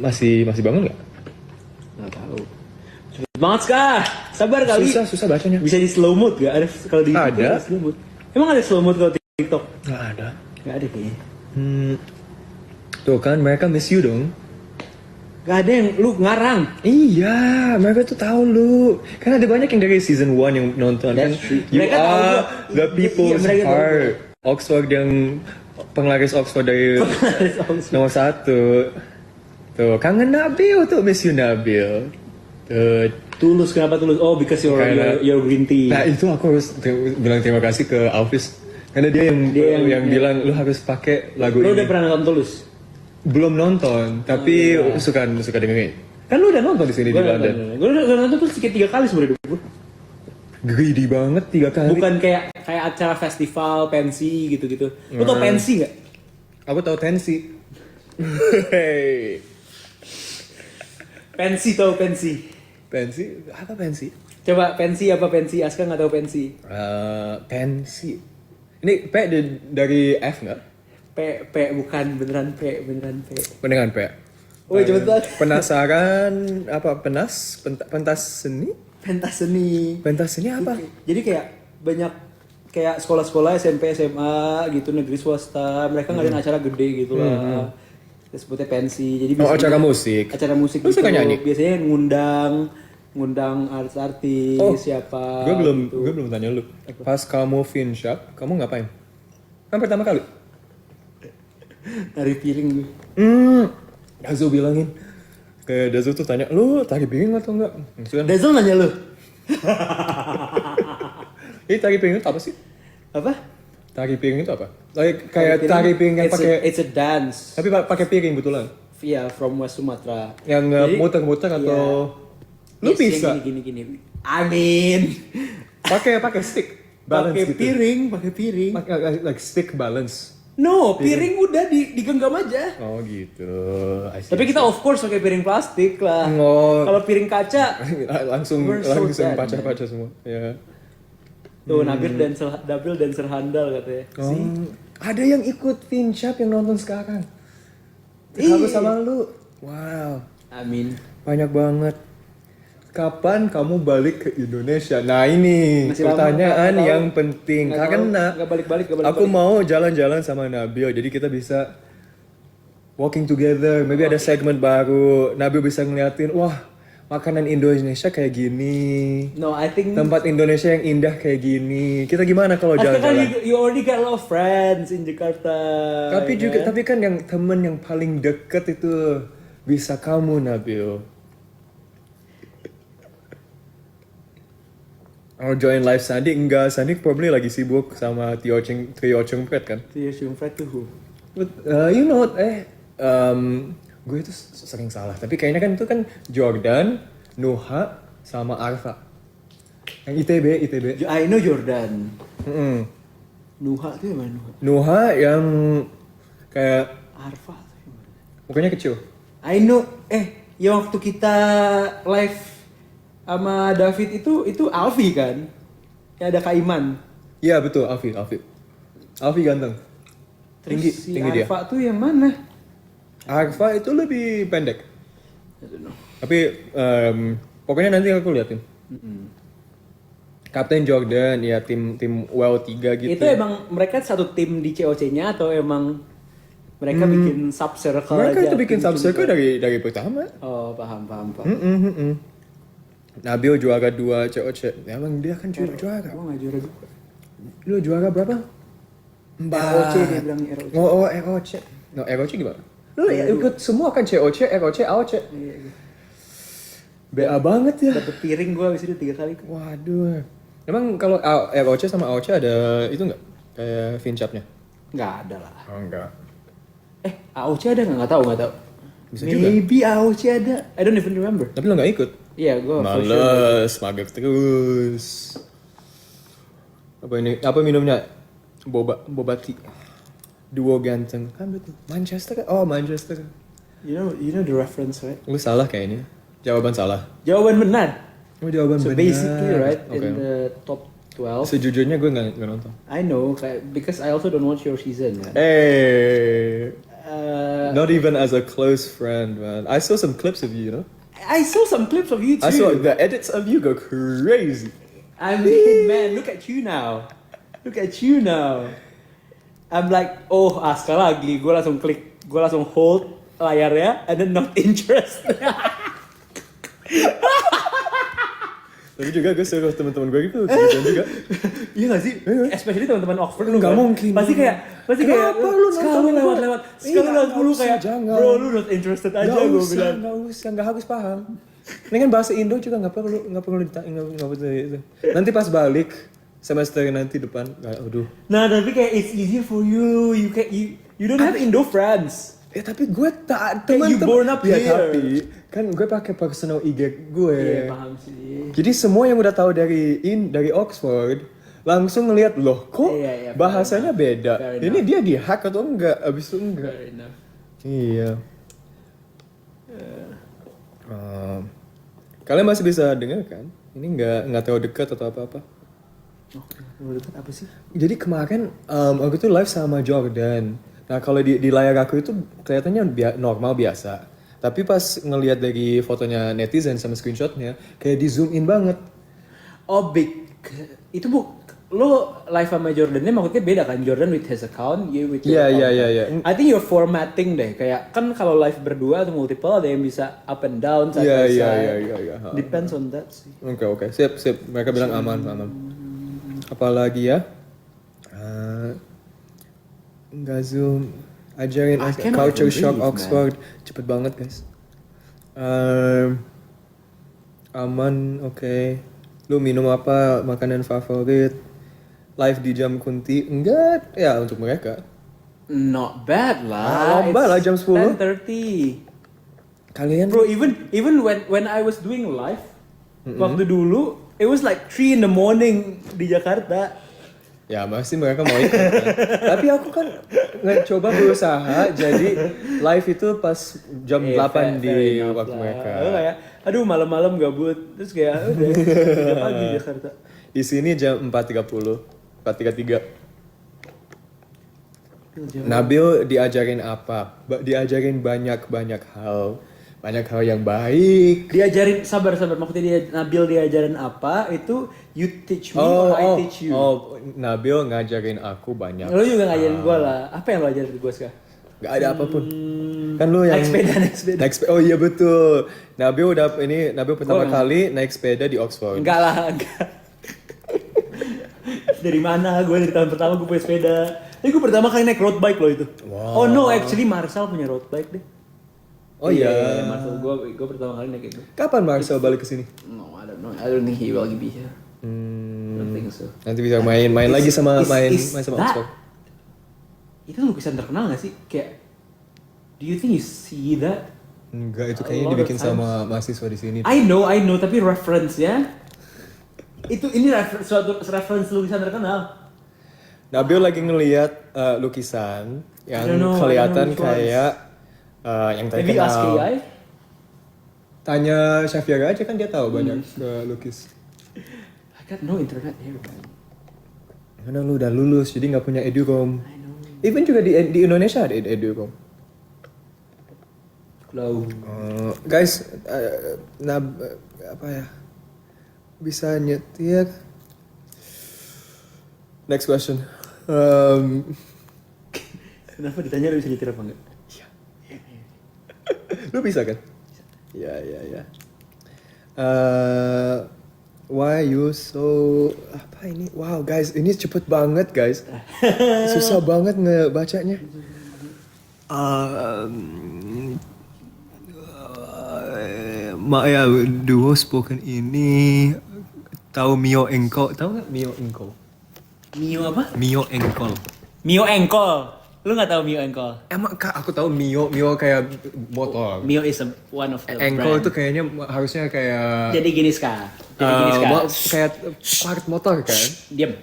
Masih bangun nggak? Nggak tahu. Cepet banget Kak. Sabar kali. Susah bacanya. Bisa di slow mode gak? Ada kalau di Ada. slow mode. Emang ada slow mode kalau di TikTok? Nggak ada. Gak ada kayaknya. Tuh kan mereka miss you dong. Gak ada yang lu ngarang. Iya, mereka tuh tahu lu. Kan ada banyak yang dari season 1 yang nonton kan. That's true. You Mereka tahu are gua. the people's Iya, mereka tahu heart. Oxford yang penglaris Oxford dari nomor 1. Tuh, kangen Nabil tuh, miss you Nabil. Tuh. Tulus, kenapa tulus? Oh, because you're green tea. Nah itu aku harus bilang terima kasih ke Alvis. Karena dia yang bilang lu harus pakai lagu Lu ini. udah pernah nonton Tulus? Belum nonton, tapi suka dengerin. Kan lu udah nonton di sini di London. Gue udah nonton tuh sekitar 3 kali sebenarnya. Greedy banget 3 kali. Bukan kayak acara festival pensi gitu-gitu. Lu tau pensi nggak? Aku tahu tensi. Hey. Pensi tau pensi. Pensi? Apa pensi? Coba pensi apa pensi? Aska nggak tahu pensi. Pensi. Ini P dari F nggak? P bukan beneran P. Beneran P. Woi cepetan. Penasaran apa pentas seni? Pentas seni. Pentas seni apa? Jadi kayak banyak kayak sekolah-sekolah SMP SMA gitu negeri swasta mereka ngadain acara gede gitu lah. Kita sebutnya pensi. Jadi Acara musik. Acara musik Lu suka nyanyi? Biasanya ngundang artis-artis siapa. Gue gitu. belum tanya lu. Pas kamu finshop, kamu ngapain? Kan pertama kali. Dari piring gue. Dazo bilangin. Kayak Dazo tuh tanya, lu tari piring atau enggak? Maksudnya, Dazzle nanya lu. ini tari piring itu apa sih? Apa? Tari piring itu apa? Kayak tari piring yang pakai, It's a dance. tapi pakai piring betulan. Iya, from West Sumatera. Yang Jadi, muter-muter atau lu yes, bisa? yang gini. Amin. Pakai stick balance Pakai gitu. pakai piring. Pakai like stick balance. No, piring udah digenggam aja. Oh gitu. I see. Tapi kita of course pakai piring plastik lah. Oh. Kalau piring kaca, langsung We're so dead, pacah-pacah semua. Ya. tuh Nabil dancer handal katanya. Oh, ada yang ikut Finshop yang nonton sekarang. Aku sama lu. Wow, Amin. banyak banget. Kapan kamu balik ke Indonesia? Nah ini Masih lama, pertanyaan nggak tahu. yang penting. Karena Nggak balik-balik. aku mau jalan-jalan sama Nabil. Jadi kita bisa walking together. Maybe ada segmen baru. Nabil bisa ngeliatin, wah makanan Indonesia kayak gini. No, I think Tempat Indonesia yang indah kayak gini. Kita gimana kalau Aska kan jalan-jalan? you already got a lot of friends in Jakarta. Tapi kan yang temen yang paling deket itu bisa kamu Nabil. Oh join live Sandi enggak, Sandi probably lagi sibuk sama Trio Chung Pret kan. Tio Shumfred tuh who? But, you know, gue itu sering salah. Tapi kayaknya kan itu kan Jordan, Nuha, sama Arfa. Yang ITB. I know Jordan. Mm-mm. Nuha tuh yang mana Nuha? Nuha yang kayak Arfa tuh yang mana? mukanya kecil. I know. Yang waktu kita live sama David itu Alfi kan? Yang ada Kak Iman. Iya betul, Alfi ganteng. Terus si tinggi dia. Arfa tuh yang mana? Arfa itu lebih pendek. I don't know. Tapi pokoknya nanti aku liatin. Kapten Jordan ya tim WOW 3 gitu. Itu emang mereka satu tim di COC-nya atau emang mereka bikin sub circle Mereka aja? itu bikin tim subcircle juga? dari pertama. Oh, paham. Nabil juara 2 COC. Emang dia kan juara. Gua nggak juara juga. Lu juara berapa? ROC dia bilang ROC. Oh, ROC. No, ROC gimana? Lu ikut semua kan COC, ROC, AOC. Iya. BA banget ya. Dapet piring gua habis itu 3 kali. Waduh. Emang kalau ROC sama AOC ada itu nggak? Kayak Finshop-nya? Nggak ada lah. Oh, enggak. AOC ada nggak tahu. Bisa juga. Maybe AOC ada. I don't even remember. Tapi lu nggak ikut? Iya, gua for sure. Males, mager terus. Apa ini? Apa minumnya? Boba tea. Duo ganteng. Kan betul. Manchester kan? Oh, Manchester. You know the reference, right? Lu salah kayaknya. Jawaban salah. Jawaban benar. Oh, jawaban So benar. basically, right, Oke. in the top 12. Sejujurnya gue nggak nonton. I know, because I also don't watch your season, kan. Not even as a close friend, man. I saw some clips of you know. I saw some clips of you too. I saw the edits of you go crazy. I mean, man, look at you now. Look at you now. I'm like, oh, Aska lagi. Gue langsung klik, gue langsung hold layarnya, and then not interested. Tapi juga gue suka teman-teman gue gitu juga. Iya gak sih? Especially teman-teman Oxford lu Nggak kan? mungkin. Pasti kayak Kenapa lu sekali nonton lewat-lewat. Sekali Iya, lewat mulu nggak usah, kayak, jangan. bro lu not interested aja gue bilang. Nggak harus paham. Ini kan bahasa Indo juga nggak perlu itu. Nanti pas balik semester nanti depan, aduh. Nah tapi kayak it's easier for you. You don't have Indo friends. Tapi gue tak you born up ya, here. tapi kan gue pakai personal IG gue. Iya paham sih. Jadi semua yang udah tahu dari Oxford langsung ngeliat loh kok Iya, bahasanya beda. Fair Ini dia dihack atau enggak? Abis itu enggak. Fair enough. Iya. Kalian masih bisa dengar kan? Ini nggak terlalu dekat atau apa-apa. Lu dekat apa sih? Jadi kemarin aku tuh live sama Jordan. Nah kalau di layar aku itu kelihatannya normal biasa. Tapi pas ngelihat dari fotonya netizen sama screenshotnya, kayak di zoom in banget. Oh big. Itu lo live sama Jordannya maksudnya beda kan? Jordan with his account, you with your account. Iya. I think you're formatting deh. Kayak kan kalau live berdua atau multiple ada yang bisa up and down side by side. Iya. Depends on that sih. Oke. Sip. Mereka bilang aman. Apalagi ya? Nggak zoom. Ajarin Culture Shock Oxford. Cepet banget guys. Aman, oke. Lu minum apa? Makanan favorit? Live di jam kunti? Enggak, ya untuk mereka. Not bad lah. Lomba lah jam 10. 10:30. Kalian? Bro, even when I was doing live waktu dulu, it was like 3 in the morning di Jakarta. Ya masih mereka mau ikut kan. Tapi aku kan coba berusaha jadi live itu pas jam 8 di waktu mereka. Aku kayak, aduh malam-malam gabut. Terus kayak udah 3 pagi di Jakarta. Di sini jam 4.30, 4.33. Nabil diajarin apa? Diajarin banyak hal. Banyak hal yang baik. Diajarin sabar maksudnya Nabil diajarin apa itu you teach me or I teach you. Nabil ngajarin aku banyak. Lo juga ngajarin gue lah. Apa yang lo ajarin gue sekarang? Gak ada apapun. Kan lu yang naik sepeda. Oh iya betul. Nabil pertama kali naik sepeda di Oxford. Enggak lah. Dari mana? Gue dari tahun pertama gue punya sepeda. Ini gue pertama kali naik road bike loh itu. Wow. Oh no, actually Marcel punya road bike deh. Oh iya. Marcel gue pertama kali naik itu. Kapan Marcel balik ke sini? No, I don't know. I don't think he will be here. I don't think so. Nanti bisa main lagi sama main sama Oxford. Itu lukisan terkenal gak sih? Kayak do you think you see that? Enggak, itu kayaknya dibikin sama mahasiswa di sini. I know, tapi reference-nya ini suatu reference lukisan terkenal. Nabil lagi ngelihat lukisan yang kelihatan kayak yang Maybe ask terkenal. AI? Tanya Syafiara aja kan dia tahu banyak lukis. I got no internet here, man. Karena lu udah lulus jadi nggak punya educom. I know. Even juga di Indonesia ada educom. Low. Guys, apa ya? Bisa nyetir. Next question. Kenapa ditanya lu bisa nyetir apa enggak? Lu bisa kan? Ya. Why you so apa ini? Wow guys, ini cepet banget guys. Susah banget ngebacanya. Ya duo spoken ini tahu Mio Engkol, tahu nggak Mio Engkol? Mio apa? Mio Engkol. Mio Engkol. Lu nggak tahu Mio Engkol? Emang kak aku tahu Mio kayak motor. Mio is one of the Engkol brand. itu kayaknya harusnya kayak Jadi gini Ska. kayak part motor kan? Diam.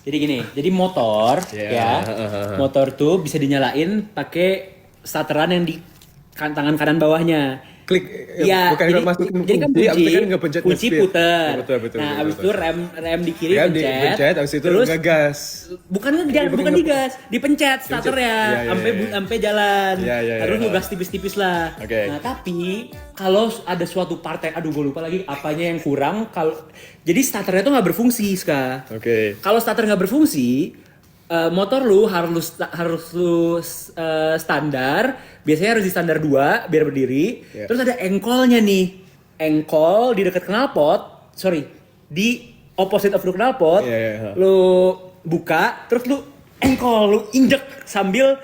Jadi gini. Jadi motor Yeah. ya. Motor tuh bisa dinyalain pakai starteran yang di tangan kanan bawahnya. klik, Iya, bukan jadi, masukin jadi kan kunci, abis itu kunci, kan ngepencet kunci nge-speed. puter. Ya, betul, Nah, abis betul. itu rem di kiri Rem pencet. dipencet, abis itu terus ngegas. bukan digas, dipencet starternya Iya, iya, sampai iya. sampai jalan. Iya, iya, Harus iya. ngegas tipis-tipis lah. Oke. Nah, tapi kalau ada suatu partai, aduh gue lupa lagi apanya yang kurang, kalau jadi starternya tuh nggak berfungsi, Ska. Oke. Kalau starter nggak berfungsi, motor lu harus standar. Biasanya harus di standar 2 biar berdiri. Yeah. Terus ada engkolnya nih. Engkol di dekat knalpot, di opposite of the knalpot. Yeah. Lu buka, terus lu engkol, lu injek sambil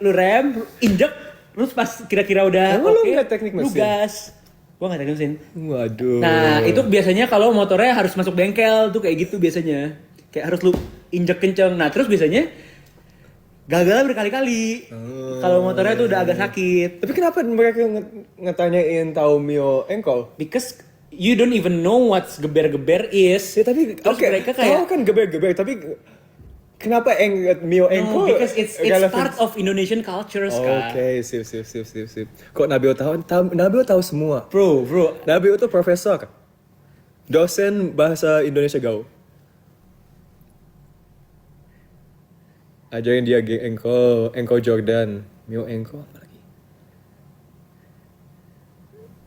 lu rem, lu injek, terus pas kira-kira udah Emang lu oke, nggak teknik lu mesin? gas. Gua nggak teknik mesin. Waduh. Nah, itu biasanya kalau motornya harus masuk bengkel tuh kayak gitu biasanya. Kayak harus lu injek kenceng. Nah, terus biasanya gagal berkali-kali. Kalau motornya tuh udah agak sakit. Tapi kenapa mereka ngetanyain tahu Mio engkol? Because you don't even know what's geber-geber is. Ya tapi Terus oke, mereka tahu kayak kan geber-geber, tapi kenapa Mio engkol? because it's part of Indonesian culture, Ska. Oke, sip. Kok Nabio tahu? Nabio tahu semua. Bro. Nabio tuh profesor, dosen bahasa Indonesia gaul. Ajarin dia engkol Jordan, Mio engkol apa lagi?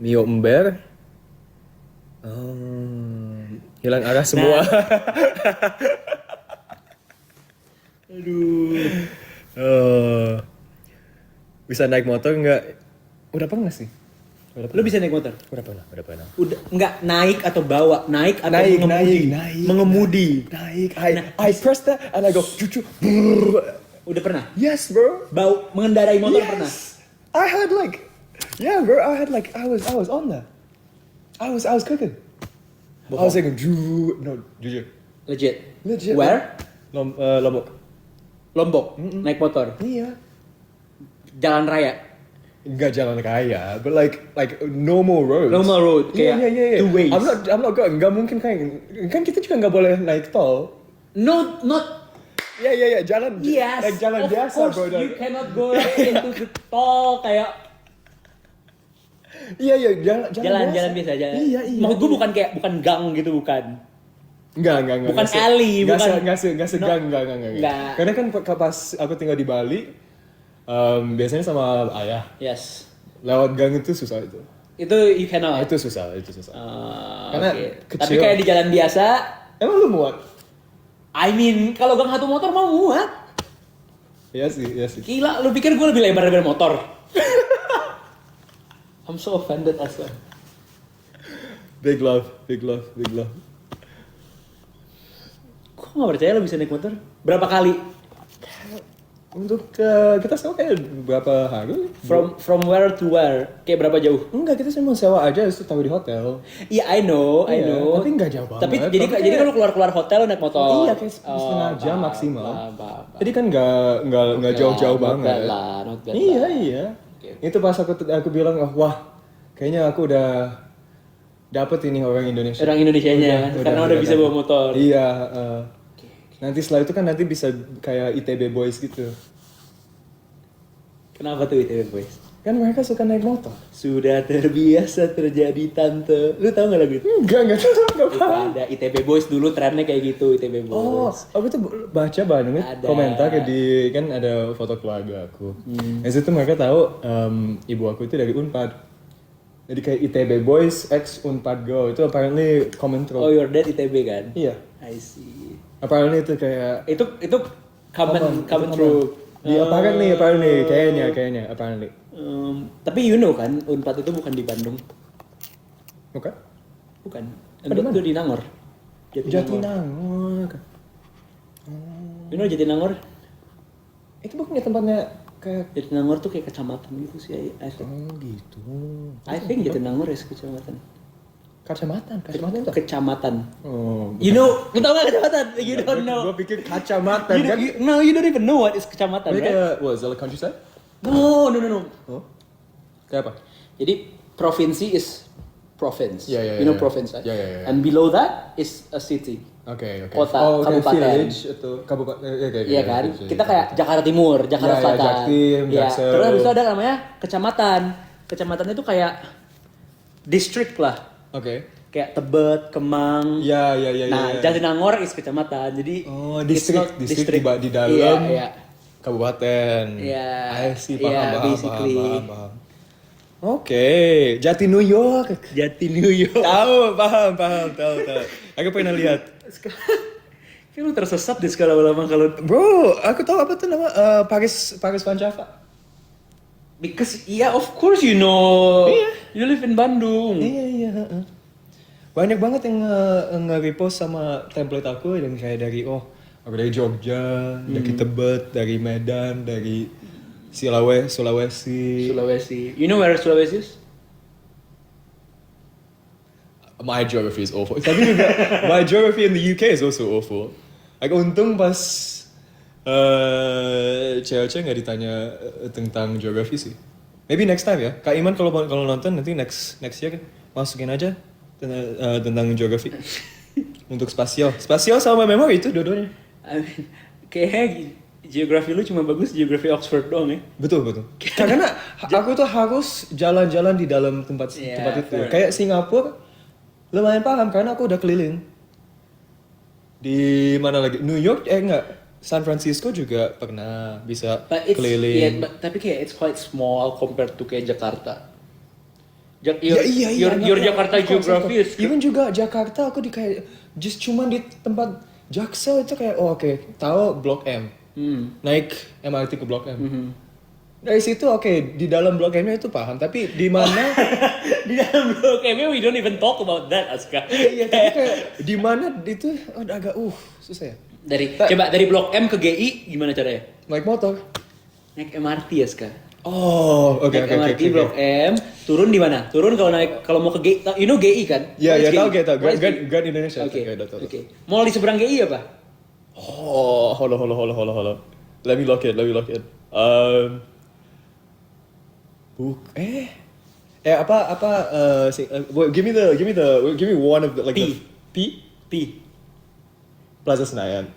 Mio ember. Hilang arah semua. Aduh. Bisa naik motor nggak? Udah pernah sih. Lu bisa naik motor? Udah pernah. Udah nggak naik atau bawa, naik atau Naik. mengemudi. Naik. I press that and I go cucu. Udah pernah? Yes, bro. Bau mengendarai motor Yes. pernah? I had like, yeah, bro. I was on that. I was cooking. I was like, jujur. Legit. Lombok. Lombok. Naik motor. Iya. Jalan raya. Enggak jalan raya, but like normal roads. Normal road, kayak yeah. two ways. I'm not going. Enggak mungkin kan kita juga nggak boleh naik tol. Not. Yeah. Jalan. Yes. Like jalan of biasa, course, bro. you cannot go into the tol kayak Iya, jalan biasa aja. Iya. Maksud gue bukan gang gitu, bukan. Enggak. Bukan alley, bukan. Enggak segang, enggak. Enggak. Karena kan pas aku tinggal di Bali, biasanya sama ayah. Yes. Lewat gang itu susah itu. Itu you cannot. Itu susah. Karena Oke. kecil. Tapi kayak di jalan biasa, Emang lu muat? I mean, kalau gang satu motor mau muat. Iya sih. Gila, lu pikir gue lebih lebar dari motor? I'm so offended as well. Big love. Kok gak percaya lo bisa naik motor? Berapa kali? Untuk kita sewa kayak berapa hari? From where to where? Kayak berapa jauh? Enggak, kita cuma sewa aja, itu tahu di hotel. Iya, I know. Tapi nggak jauh banget. Tapi jadi kalau keluar hotel lo naik motor. Iya, kayak setengah jam maksimal. Bah. Jadi kan nggak jauh-jauh banget. Not bad Iya. Okay. Itu pas aku bilang, wah, kayaknya aku udah dapet ini orang Indonesia. Orang Indonesianya, karena udah bisa dapet. bawa motor. Iya. Nanti setelah itu kan nanti bisa kayak ITB Boys gitu. Kenapa tuh ITB Boys? Kan mereka suka naik motor. Sudah terbiasa terjadi tante. Lu tahu nggak lagu itu? Enggak Itu paham. ada ITB Boys dulu trennya kayak gitu, ITB Oh, Boys. aku tuh baca banget Ada. komentar kayak di kan ada foto keluarga aku. Di situ mereka tahu ibu aku itu dari Unpad. Jadi kayak ITB Boys X Unpad Go itu apparently common Oh, trope. your dad ITB kan? Iya. I see. Apparently itu kayak Itu common through. Iya, apparently kayaknya apparently. Tapi you know kan, Unpad itu bukan di Bandung. Oke. Bukan. Apa di Unpad itu di Nangor. Jatinangor. You know Jatinangor? Itu bukannya tempatnya kayak Jatinangor tuh kayak kecamatan gitu sih, I think. oh gitu. I think Jatinangor is kecamatan. Kacamatan itu. Kecamatan. Oh. You know, lu tau gak kecamatan? You don't know. Gue pikir kacamatan kan. You don't even know what is kecamatan, Ini right? kayak what, Zella countryside? No. Oh. Kayak apa? Jadi provinsi is province. Yeah, You know yeah. province, right? Yeah. And below that is a city. Oke. Kota, Oh, kayak kabupaten. village atau kabupaten. Iya kan? Kita kayak Jakarta Timur, Jakarta Iya, Selatan. Jaktim, Iya. Jaksel. Terus habis itu ada namanya kecamatan. kecamatannya tuh kayak distrik lah. Oke. Kayak Tebet, Kemang. Ya. Nah, Jatinangor is kecamatan. Jadi Oh, it's not distrik di dalam Iya. kabupaten. Iya. I see, Iya, paham. basically. Oke, Jati New York. Jati New York. Tahu, paham, tahu. Aku pernah lihat. Kayak lu tersesat di skala lama kalau Bro, aku tahu apa tuh nama Paris Van Java. because of course you know. Iya. You live in Bandung. Iya. Banyak banget yang nge-repost sama template aku yang kayak dari aku dari Jogja, dari Tebet, dari Medan, dari Sulawesi. You know where Sulawesi is? My geography is awful. Tapi juga my geography in the UK is also awful. Like untung pas cewek-cewek nggak ditanya tentang geografi sih. Maybe next time ya. Kak Iman kalau nonton nanti next year masukin aja tentang geografi. Untuk spasial sama memori itu dua-duanya. I mean, kayaknya geografi lu cuma bagus geografi Oxford doang ya. Betul. Karena aku tuh harus jalan-jalan di dalam tempat itu. fair. Kayak Singapura lumayan paham karena aku udah keliling. Di mana lagi? New York enggak. San Francisco juga pernah bisa keliling. Tapi kayak it's quite small compared to kayak Jakarta. Iya. Your Jakarta geography is Even juga Jakarta aku di kayak just cuman di tempat Jaksel itu kayak tahu Blok M. Naik MRT ke Blok M. Dari situ di dalam Blok M itu paham, tapi di mana di dalam blok M we don't even talk about that Aska. iya, tapi kayak di mana itu agak susah ya. Dari blok M ke GI gimana caranya? Naik motor. Naik MRT Aska. Oke. MRT blok M, turun di mana? Turun kalau mau ke GI, you know GI kan? Iya, tahu. What is GI? Grand Indonesia. Oke. Mall di seberang GI apa? Hold on. Let me lock it. Give me one of the like P. Plaza Senayan.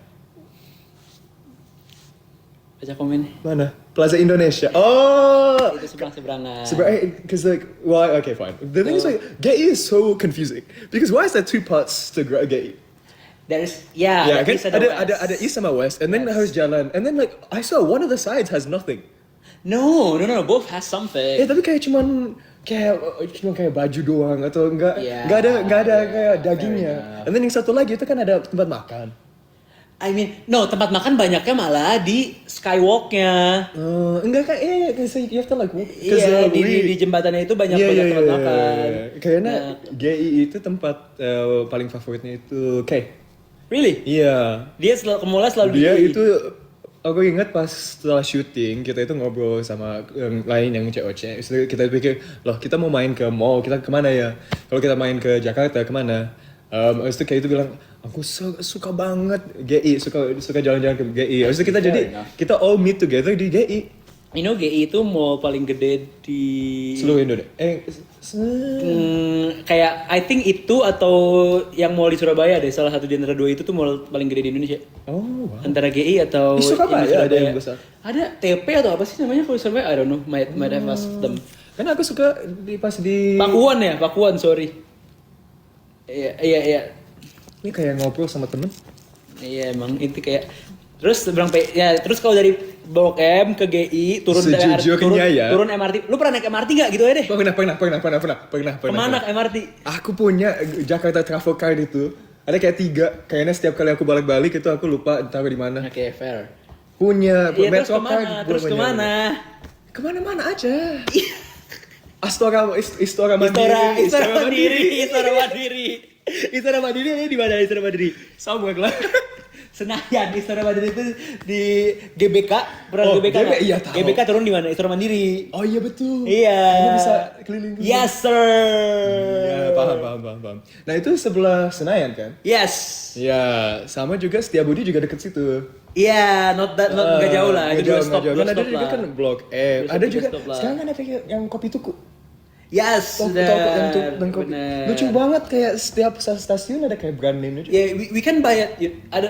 Baca komen. Mana? Plaza Indonesia. Oh. Itu seberang-seberangan. Because okay, fine. The thing is like GEI is so confusing because why is there two parts to GEI? There is Yeah, kan? east and west. Ada east sama west, and then harus jalan, and then like I saw one of the sides has nothing. No, both has something. Tapi kayak cuma kayak baju doang atau nggak ada kayak dagingnya. And then yang satu lagi itu kan ada tempat makan. I mean, no, tempat makan banyaknya malah di skywalk-nya. Enggak kayak you have to like walk. Iya, di jembatannya itu banyak tempat makan. Kayaknya GI itu tempat paling favoritnya itu Really? Iya. Dia ke mall selalu Dia di itu aku ingat pas setelah syuting kita itu ngobrol sama yang lain yang cewek-cewek. Kita pikir, loh kita mau main ke mall, kita kemana ya? Kalau kita main ke Jakarta kemana? Habis itu kayak itu bilang, aku suka banget GI, suka jalan-jalan ke GI. Habis itu kita all meet together di GI. You know GI itu mall paling gede di Seluruh Indonesia. Kayak I think itu atau yang mall di Surabaya deh, salah satu di antara dua itu tuh mall paling gede di Indonesia. Oh, wow. Antara GI atau Di Surabaya ada yang besar. Ada TP atau apa sih namanya kalau di Surabaya? I don't know. Might have asked them. Karena aku suka pas di Pakuan, sorry. Iya. Ini kayak ngobrol sama temen. Iya emang itu kayak terus kalau dari Blok M ke GI turun MRT. Lu pernah naik MRT gak gitu ya deh? Pernah. Kemana MRT? Aku punya Jakarta Travel Card itu. Ada kayak 3. Kayaknya setiap kali aku balik itu aku lupa taruh di mana. Oke, fair. Punya Iya, Metro Card. Terus kemana? Kemana-mana aja. Istora Mandiri. Istora Mandiri ini di mana Istora Mandiri? Sama lah. Senayan, Istora Mandiri itu di GBK, GBK. Iya, tahu. GBK turun di mana? Istora Mandiri. Oh iya betul. Iya. Ini bisa keliling. Yes sir. Ya paham. Nah itu sebelah Senayan kan? Yes. Ya sama juga Setiabudi juga deket situ. Iya, nggak jauh lah. Itu dua stop Kan ada lah. juga kan Blok M. Ada juga. Stop lah. Sekarang kan ada yang kopi tuku. Yes, dan kopi. Lucu banget kayak setiap stasiun ada kayak brand name-nya juga. Ya, we can bayar.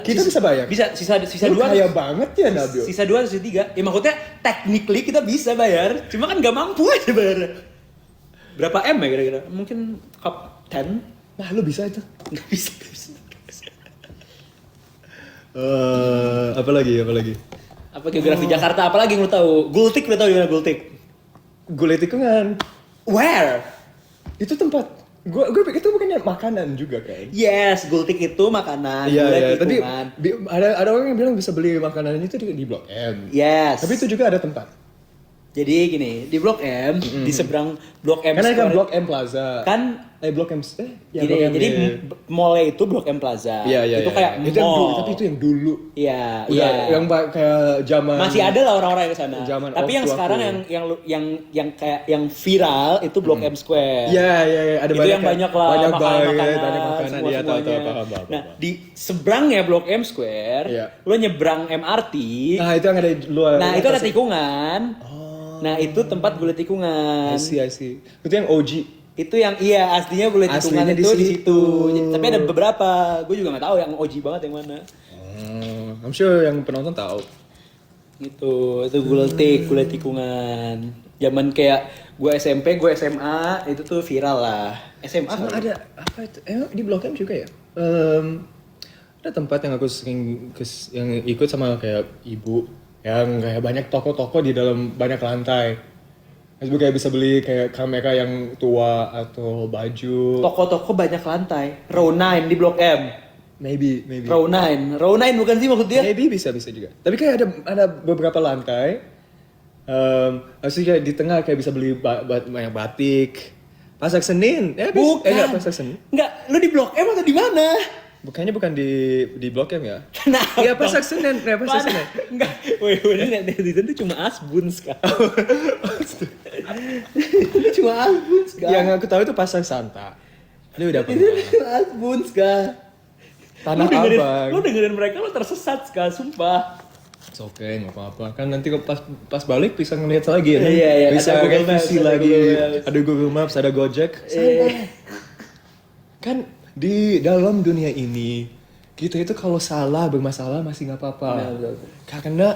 Kita bisa bayar. Bisa, sisa Lu 2. kaya banget ya Nabil. Sisa 2 atau sisa 3. Ya maksudnya technically kita bisa bayar. Cuma kan nggak mampu aja bayar. Berapa M ya kira-kira? Mungkin cup 10? Nah, lu bisa itu. Nggak bisa. Apa lagi? Apa geografi Jakarta? Apalagi yang lu tahu? Gultik lu tahu di mana Gultik? Gulai tikungan. Where? Itu tempat. Gue pikir itu bukannya makanan juga kan? Yes, Gultik itu makanan. Iya, gulai tapi tikungan. ada orang yang bilang bisa beli makanan itu di Blok M. Yes. Tapi itu juga ada tempat. Jadi gini, di Blok M, di seberang Blok M Kan ada kan Square- Blok M Plaza. kan Blok M. Ya, gini, Blok M. jadi mall-nya itu Blok M Plaza. Iya. Itu kayak itu yang dulu, mall. tapi itu yang dulu. Iya, Udah, iya. yang kayak zaman Masih ada lah orang-orang yang ke sana. Zaman Tapi yang waktu sekarang aku. yang kayak yang viral itu Blok M Square. Iya, ada Itu yang banyak lah banyak makanan, banyak makanan dia tahu semuanya. paham. Nah, di seberangnya Blok M Square, Iya. lo nyebrang MRT. Nah, itu yang ada di luar. Nah, itu ada tikungan. Nah, itu tempat gulai tikungan. I see. Itu yang OG. Itu yang iya aslinya gulai tikungan Aslinya di itu di situ. situ. Tapi ada beberapa. Gue juga nggak tahu yang OG banget yang mana. I'm sure yang penonton tahu. Gitu, itu gulai tikungan. Zaman kayak gue SMP, gue SMA, itu tuh viral lah. SMA Sama kali. ada apa itu? Di Blok M juga ya? Ada tempat yang aku sering yang ikut sama kayak ibu yang kayak banyak toko-toko di dalam banyak lantai. Terus kayak bisa beli kayak kamera yang tua atau baju. Toko-toko banyak lantai. Row 9 di Blok M. Maybe. Row 9. Row 9 bukan sih maksudnya? Maybe bisa juga. Tapi kayak ada beberapa lantai. Maksudnya kayak di tengah kayak bisa beli banyak batik. Pasar Senin. Bukan. Enggak Pasar Senin. Enggak, lu di Blok M atau di mana? Bukannya bukan di Blok M ya? Kenapa? Iya Pasar Senin. Pasar Senin. Enggak, woi, netizen itu cuma asbun sekarang. Itu cuma asbun sekarang. Yang aku tahu itu Pasar Santa. Ini udah Itu pernah. cuma asbun sekarang. Tanah Abang. Lu dengerin mereka lu tersesat sekarang, sumpah. It's okay, nggak apa-apa. Kan nanti pas balik bisa ngeliat lagi ya. Iya, Bisa ada Google Maps, revisi ada lagi. Google Maps. Ada Google Maps, ada Gojek. Santai. Kan di dalam dunia ini kita itu kalau salah bermasalah masih nggak apa-apa. Nah, betul. Karena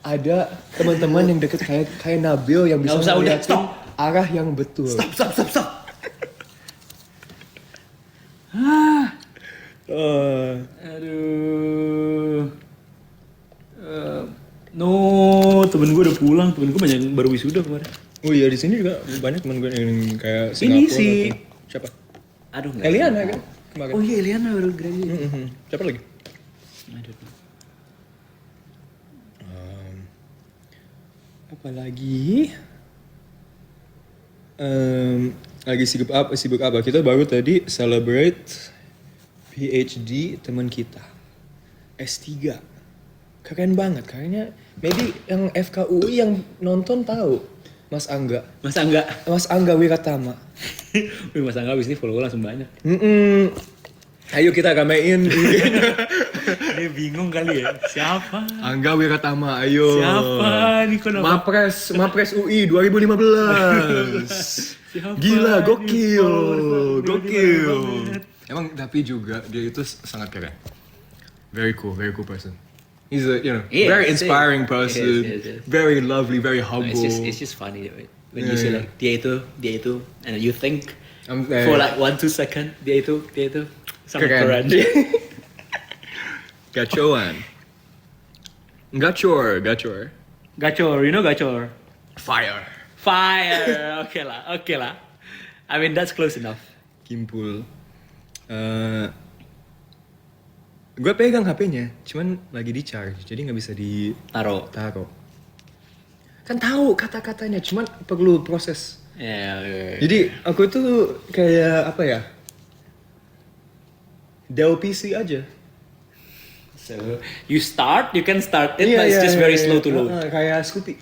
ada teman-teman yang deket kayak Nabil yang bisa Nggak usah, udah, ngeliatin stop. arah yang betul. Stop. Aduh. No, temen gue udah pulang. Temen gue banyak yang baru wisuda kemarin. Oh iya di sini juga banyak teman gue yang kayak Ini Singapura. sih. atau- Siapa? Aduh, nggak. Eliana kan? Kemarin. Oh iya, Eliana baru graduate. Siapa lagi? Aduh. Apa lagi? Lagi sibuk apa? Kita baru tadi celebrate PhD teman kita. S3. Keren banget. Kayaknya maybe yang FKUI yang nonton tahu. Mas Angga. Mas Angga Wiratama. Wih, Mas Angga abis ini follow langsung banyak. Ayo kita ramein. Dia bingung kali ya. Siapa? Angga Wiratama, ayo. Siapa nih, kok nama- Mapres UI 2015. Siapa Gila, nih, gokil. followers Gokil. banget. Emang tapi juga dia itu sangat keren. Very cool person. He's a, Yes, very inspiring yes. person. Yes. Very lovely, very No, humble. it's just funny right? When you Yeah, say yeah. like dia itu, and you think I'm- for like 1-2 second dia itu sangat keren. Gacoan. Gacor. Gacor, you know Gacor? Fire. Fire, oke lah. I mean that's close enough. Kimpul. Gue pegang HP-nya, cuman lagi di charge, jadi nggak bisa Taro. ditaruh. Kan tahu kata-katanya, cuman perlu proses. Ya. Jadi aku tuh kayak apa ya? Dell PC aja. So you can start it, but it's just very slow to load. Kayak Scoopy.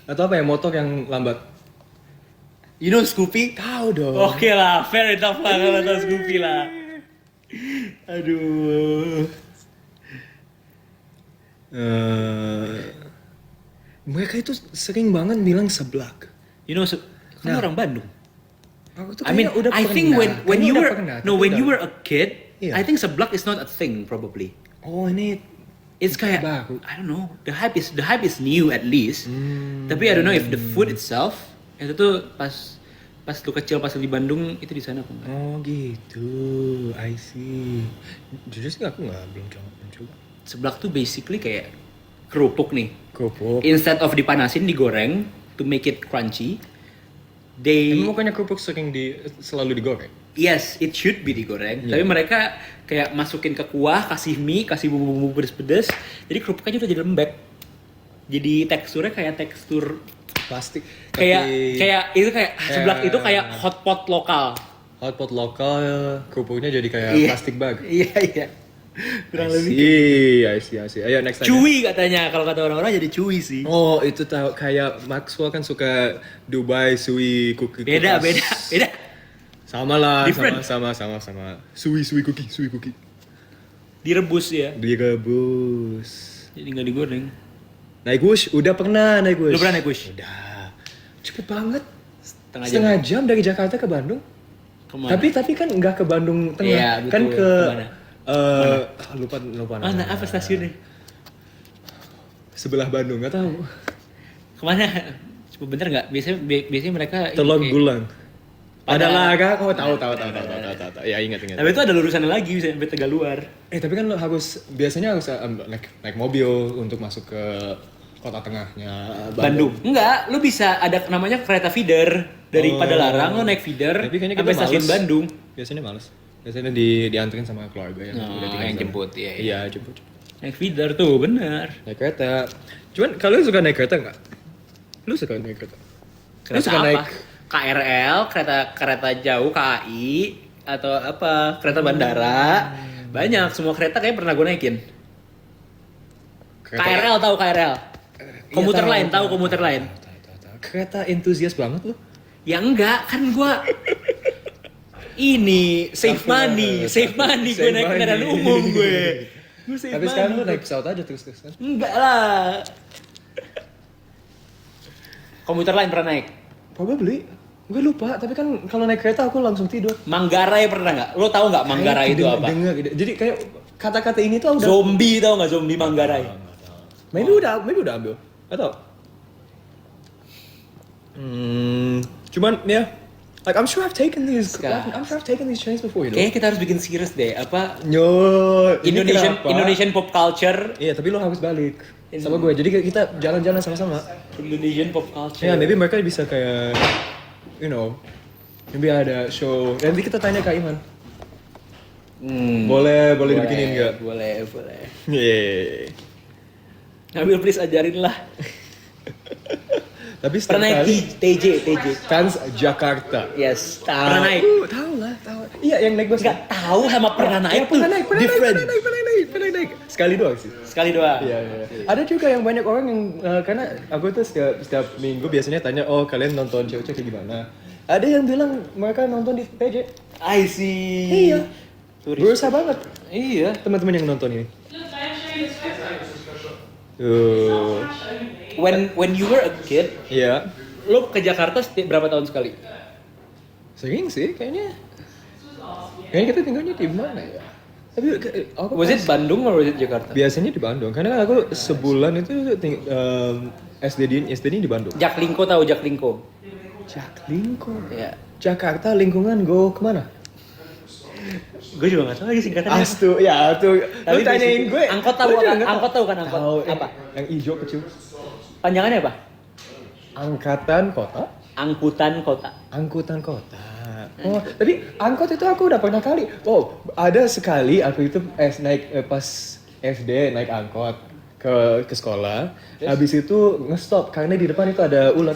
Atau apa ya, motor yang lambat. You know Scoopy? Tahu dong. Oke lah, fair enough lah kalau tahu Scoopy lah. Aduh. Mereka itu sering banget bilang seblak. You know, kan orang Bandung. Aku tuh I mean, kayaknya udah I think pernah. when Kayaknya you udah were pernah, no tapi when you udah- were a kid, Iya. I think seblak is not a thing probably. Oh ini It's kayak baru. I don't know. The hype is new at least. Tapi I don't know if the food itself itu tuh pas Pas lu kecil pas lu di Bandung itu di sana apa enggak? Oh gitu, I see. Jujur sih aku belum coba. Seblak tuh basically kayak kerupuk nih. Kerupuk. Instead of dipanasin digoreng to make it crunchy. They Emang bukannya kerupuk selalu digoreng? yes, it should be digoreng. Iya. Tapi mereka kayak masukin ke kuah, kasih mie, kasih bumbu-bumbu pedes-pedes. Jadi kerupuknya udah jadi lembek. Jadi teksturnya kayak tekstur Plastik. kayak itu kayak seblak itu kayak hotpot lokal. Hotpot lokal, kerupuknya jadi kayak Iya. plastik bag. Iya. Kurang lebih. I see. Ayo next time. Cuy katanya, kalau kata orang-orang jadi cuy sih. Oh, itu tahu kayak Maxwell kan suka Dubai Sui cookie. Beda. Sama lah, Different. sama. Sui cookie. Direbus ya. Direbus. Jadi nggak digoreng. Naik Wush, udah pernah naik Wush. Lu pernah naik Wush? Udah. Cepet banget. Setengah jam. Setengah jam dari Jakarta ke Bandung. Kemana? Tapi kan nggak ke Bandung Tengah. Iya, Kan betul. ke Kemana? lupa Mana apa stasiunnya? Sebelah Bandung, nggak tahu. Kemana? Coba bener nggak? Biasanya mereka Telok kayak- Gulang. Ada- Adalah kan? Oh tahu. Ya ingat. Tapi itu ada lurusannya lagi bisa sampai Tegaluar. Tapi kan lo biasanya harus naik mobil untuk masuk ke kota tengahnya Bandung. Enggak, lu bisa ada namanya kereta feeder dari Oh. Padalarang lu naik feeder Tapi kayaknya sampai kita stasiun males. Bandung. Biasanya males. Biasanya dianterin sama keluarga yang Oh, udah tinggal yang di sana. jemput, iya. Iya, jemput. Naik feeder tuh, bener. Naik kereta. Cuman kalian suka naik kereta nggak? Lu suka naik kereta? Kereta suka apa? naik- KRL, kereta jauh KAI atau apa? Kereta bandara. Banyak, semua kereta kayak pernah gue naikin. KRL tahu KRL? Komuter lain tahu komuter lain? Tahu. Kereta entusias banget lu. Ya enggak, kan gua ini save money gue Save naik kendaraan money. umum gue. Gue save Tapi sekarang lu money. naik pesawat aja terus kan? Enggak lah. Komuter lain pernah naik? Probably. Gue lupa, tapi kan kalau naik kereta aku langsung tidur. Manggarai pernah nggak? Lo tahu nggak Manggarai itu apa? Jadi kayak kata-kata ini tuh udah Zombie tahu nggak zombie Manggarai? maybe udah ambil. Atau cuman ya like I'm sure I've taken these trains before, you know. Kayaknya kita harus bikin series deh. Apa Ini kenapa? Indonesian pop culture? Iya, tapi lo harus balik sama gue. Jadi kayak kita jalan-jalan sama-sama. Indonesian pop culture. Ya, maybe mereka bisa kayak you know, maybe ada show. Nanti kita tanya Kak Iman. Boleh dibikinin nggak? Boleh. Yeay. Ngambil please ajarin lah. Tapi setiap Pernah kali naik TJ. Trans Jakarta. Yes, pernah naik. Tahu lah. Iya, yang naik bus. Nggak tahu sama pernah naik tuh. Pernah naik. Different. Sekali doang sih. Sekali doang. Iya. Ada juga yang banyak orang yang karena aku tuh setiap minggu biasanya tanya, oh kalian nonton cewek-cewek kayak gimana? Ada yang bilang mereka nonton di PJ. I see. Iya. Berusaha banget. Iya. Teman-teman yang nonton ini. Tuh. When you were a kid, Iya. lo ke Jakarta setiap berapa tahun sekali? Sering sih kayaknya. Kayaknya kita tinggalnya di mana ya? Tapi aku Was it Bandung or was it Jakarta? biasanya di Bandung. Karena kan aku sebulan itu SD di Bandung. Jaklingko tahu Jaklingko? Jaklingko. Ya. Jakarta lingkungan go kemana? Gue juga nggak tahu lagi singkatannya. Astu, ya tuh. Lu tanyain gue. Angkot tahu Gue juga kan? nggak Angkot tahu kan angkot? Tahu, Apa? Yang hijau kecil. Panjangannya apa? Angkatan kota. Angkutan kota. Angkutan kota. Oh, tapi angkot itu aku udah pernah kali. Oh, ada sekali aku itu pas SD naik angkot ke sekolah. Habis itu ngestop karena di depan itu ada ular.